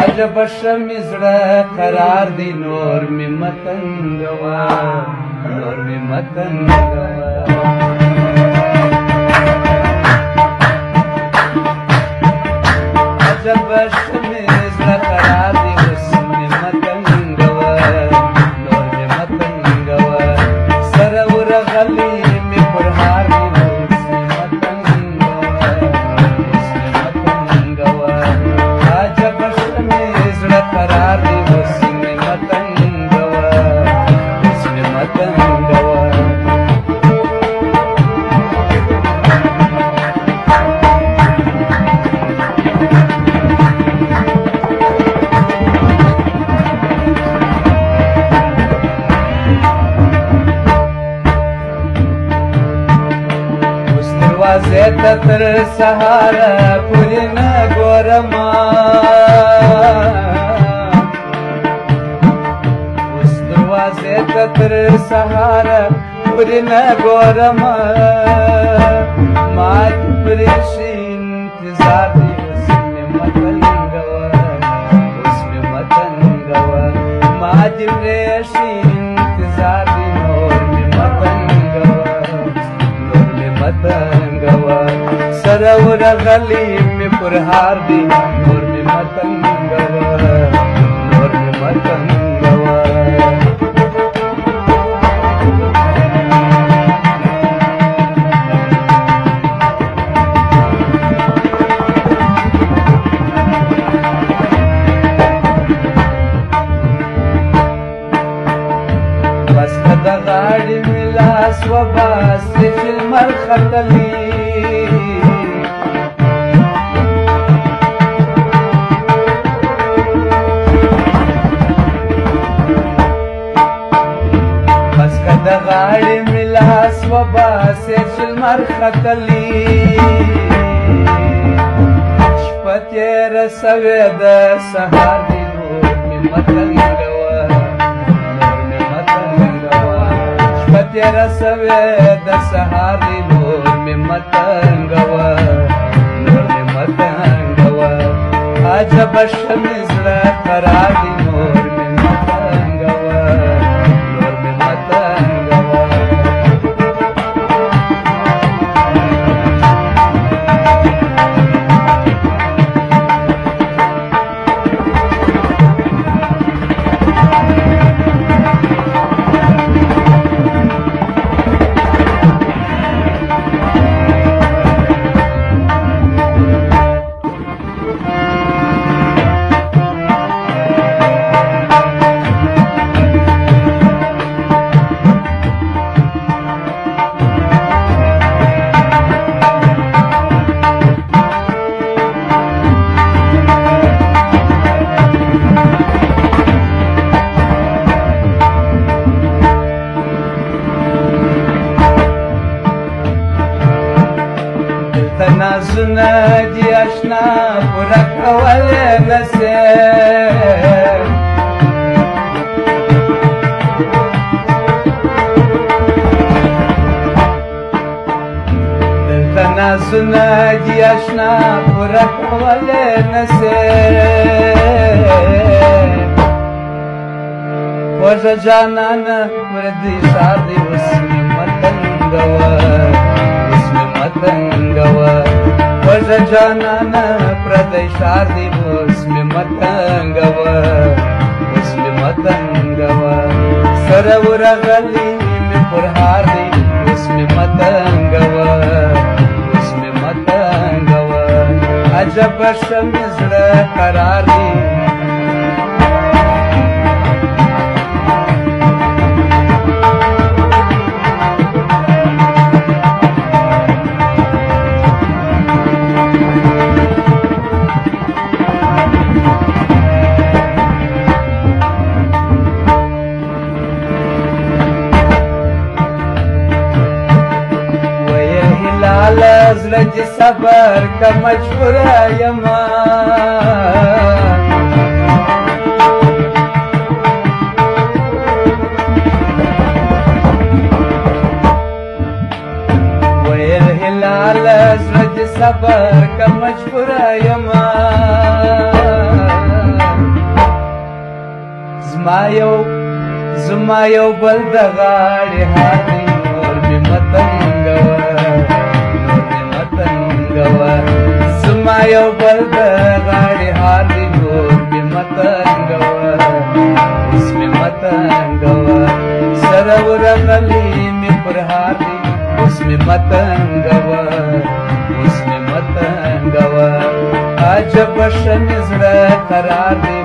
عجب شمې زړه قرار دی نور مې متنګوه نور مې متنګوه عجب شمې زړه قرار دی اوس مې متنګوه نور مې متنګوه سره ورغلی مې پر هار دی اوس مې متنګوه اوس مې متنګوه عجب شمې زړه قرار دی اوس مې متنګوه اوس مې متنګوه دروازې ته تر سهاره پورې نه ګورمه اوس دروازې ته تر سهاره پورې نه ګورمه ما دې پرېښي انتظار دی اوس مې متنګوه اوس مې متنګوه ما دې پرېښي انتظار دی نور مې متنګوه نور مې متنګوه سره ورغلی مې پر هار دی نور مې متنګوه نور مې متنګوه بس که د غاړې مې لاس وباسې چې لمر ختلی بس که د غاړې مې لاس وباسې چې لمر ختلی شپه تېره سوې د سهار دی نور مې متنګوه نور مې متنګوه شپه تېره سوې د سهار دی نور مې متنګوه نور مې متنګوه عجبه شمې زړه قرار دی نور مې متنګوه نور مې متنګوه تنازونه دي اشنا پوره کولی نسې تنازونه دي اشنا پوره کولی نسې خوږه جانانه پردی ښار دی اوس مې متنګوه اوس مې متنګوه خوږه جانانه پردی ښار دی اوس مې متنګوه اوس مې متنګوه سره ورغلی مې پر هار دی اوس مې متنګوه اوس مې متنګوه عجبه شمې زړه قرار دی زړه دې صبر که مجبوره یمه ویل هلاله زړه دې صبر که مجبوره یمه زما یو بل د غاړې هار دی نور مې متنګوه زما یو بل د غاړې هار دی نور مې متنګوه اوس مې متنګوه سره ورغلی مې پر هار دی اوس مې متنګوه عجب شه مې زړه قرار دی